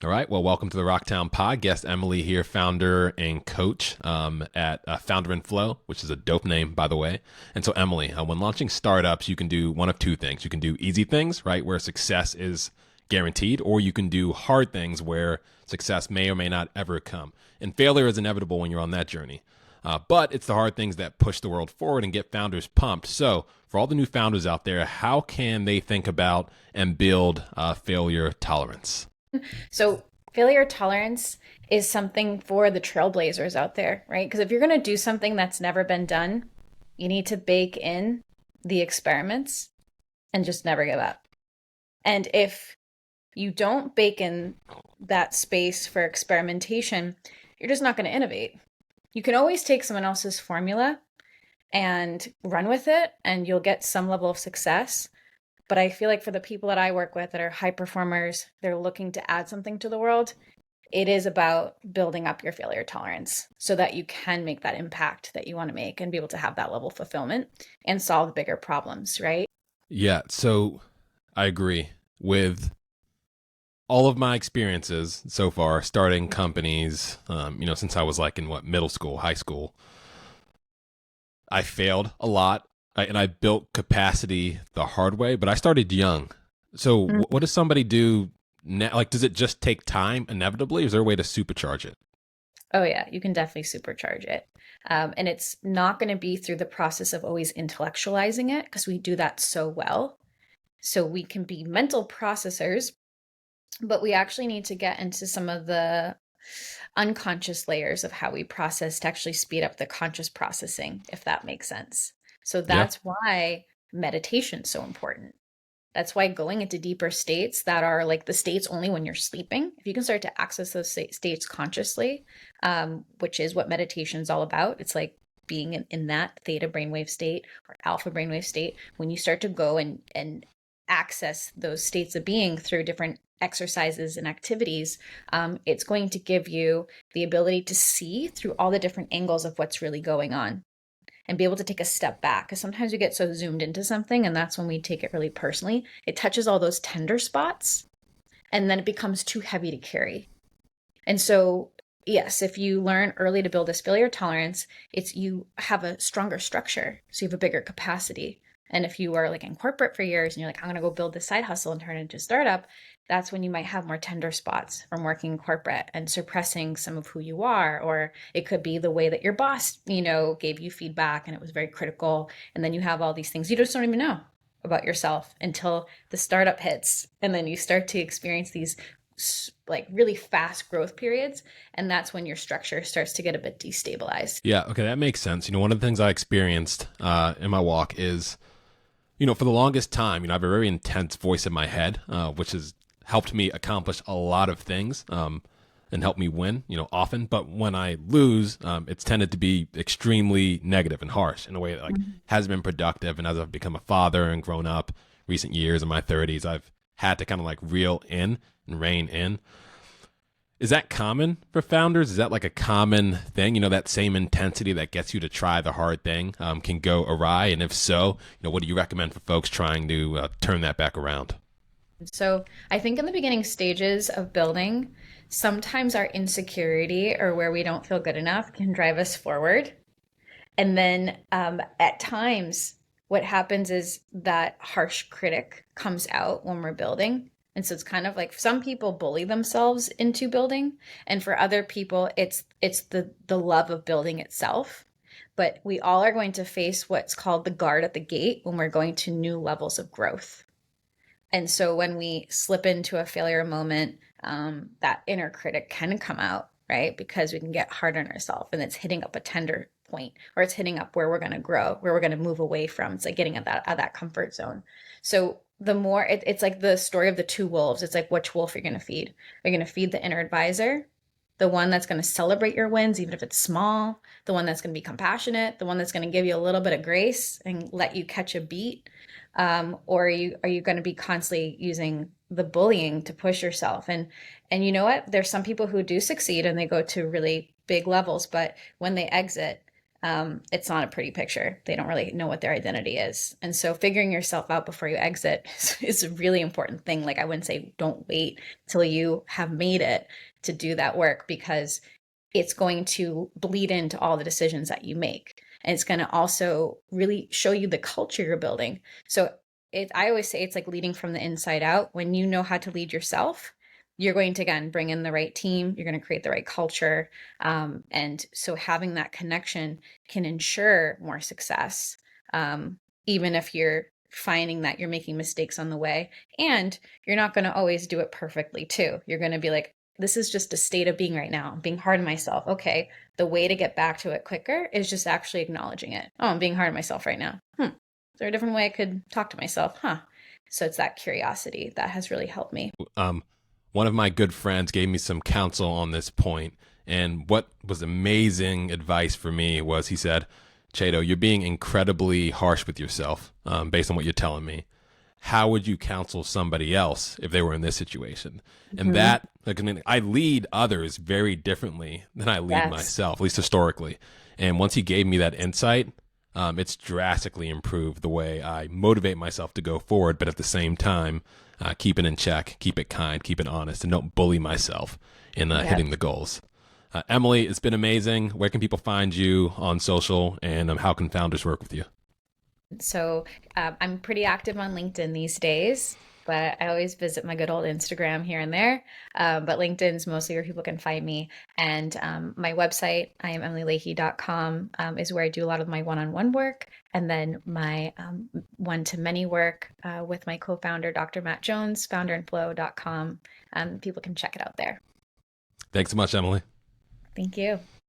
All right. Well, welcome to the Rocktown Pod. Guest Emily here, founder and coach at Founder and Flow, which is a dope name, by the way. And so, Emily, when launching startups, you can do one of two things. You can do easy things, right, where success is guaranteed, or you can do hard things where success may or may not ever come. And failure is inevitable when you're on that journey. But it's the hard things that push the world forward and get founders pumped. So, for all the new founders out there, how can they think about and build failure tolerance? So failure tolerance is something for the trailblazers out there, right? Because if you're going to do something that's never been done, you need to bake in the experiments and just never give up. And if you don't bake in that space for experimentation, you're just not going to innovate. You can always take someone else's formula and run with it, and you'll get some level of success. But I feel like for the people that I work with that are high performers, they're looking to add something to the world. It is about building up your failure tolerance so that you can make that impact that you want to make and be able to have that level of fulfillment and solve bigger problems, right? Yeah, so I agree with all of my experiences so far, starting companies, since I was like in middle school, high school. I failed a lot and I built capacity the hard way, but I started young. So what does somebody do now? Like, does it just take time inevitably? Or is there a way to supercharge it? Oh, yeah, you can definitely supercharge it. And it's not going to be through the process of always intellectualizing it because we do that so well. So we can be mental processors, but we actually need to get into some of the unconscious layers of how we process to actually speed up the conscious processing, if that makes sense. So Yeah. that's why meditation is so important. That's why going into deeper states that are like the states only when you're sleeping, if you can start to access those states consciously, which is what meditation is all about. It's like being in that theta brainwave state or alpha brainwave state. When you start to go and access those states of being through different exercises and activities, it's going to give you the ability to see through all the different angles of what's really going on and be able to take a step back. Because sometimes we get so zoomed into something, and that's when we take it really personally. It touches all those tender spots, and then it becomes too heavy to carry. And so, yes, if you learn early to build this failure tolerance, it's you have a stronger structure, so you have a bigger capacity. And if you are like in corporate for years and you're like, I'm going to go build this side hustle and turn it into a startup, that's when you might have more tender spots from working in corporate and suppressing some of who you are. Or it could be the way that your boss, gave you feedback and it was very critical. And then you have all these things you just don't even know about yourself until the startup hits. And then you start to experience these like really fast growth periods. And that's when your structure starts to get a bit destabilized. Yeah. Okay. That makes sense. One of the things I experienced in my walk is, for the longest time, I have a very intense voice in my head, which has helped me accomplish a lot of things and help me win, often. But when I lose, it's tended to be extremely negative and harsh in a way that like has been productive. And as I've become a father and grown up recent years in my 30s, I've had to kind of like reel in and rein in. Is that common for founders? Is that like a common thing? That same intensity that gets you to try the hard thing can go awry. And if so, what do you recommend for folks trying to turn that back around? So I think in the beginning stages of building, sometimes our insecurity or where we don't feel good enough can drive us forward. And then at times, what happens is that harsh critic comes out when we're building. And so it's kind of like some people bully themselves into building, and for other people, it's the love of building itself. But we all are going to face what's called the guard at the gate when we're going to new levels of growth. And so when we slip into a failure moment, that inner critic can come out, right? Because we can get hard on ourselves and it's hitting up a tender point or it's hitting up where we're going to grow, where we're going to move away from. It's like getting at that comfort zone. So the more it's like the story of the two wolves. It's like which wolf you're going to feed. Are you going to feed the inner advisor, the one that's going to celebrate your wins, even if it's small, the one that's going to be compassionate, the one that's going to give you a little bit of grace and let you catch a beat, or are you going to be constantly using the bullying to push yourself? And you know what? There's some people who do succeed and they go to really big levels, but when they exit, It's not a pretty picture. They don't really know what their identity is. And so figuring yourself out before you exit is a really important thing. Like I wouldn't say don't wait till you have made it to do that work, because it's going to bleed into all the decisions that you make. And it's going to also really show you the culture you're building. So I always say it's like leading from the inside out. When you know how to lead yourself, you're going to, again, bring in the right team. You're going to create the right culture. And so having that connection can ensure more success, even if you're finding that you're making mistakes on the way. And you're not going to always do it perfectly, too. You're going to be like, this is just a state of being right now. I'm being hard on myself. Okay, the way to get back to it quicker is just actually acknowledging it. Oh, I'm being hard on myself right now. Is there a different way I could talk to myself? So it's that curiosity that has really helped me. Um, One of my good friends gave me some counsel on this point, and what was amazing advice for me was he said, Chiedo, you're being incredibly harsh with yourself based on what you're telling me. How would you counsel somebody else if they were in this situation? And Mm-hmm. that, like, I mean, I lead others very differently than I lead Yes. myself, at least historically. And once he gave me that insight, it's drastically improved the way I motivate myself to go forward, but at the same time, keep it in check, keep it kind, keep it honest, and don't bully myself in Yes. hitting the goals. Emily, it's been amazing. Where can people find you on social, and how can founders work with you? So I'm pretty active on LinkedIn these days, but I always visit my good old Instagram here and there. But LinkedIn's mostly where people can find me. And my website, IamEmilyLeahy.com, is where I do a lot of my one-on-one work. And then my one-to-many work with my co-founder, Dr. Matt Jones, founderandflow.com. People can check it out there. Thanks so much, Emily. Thank you.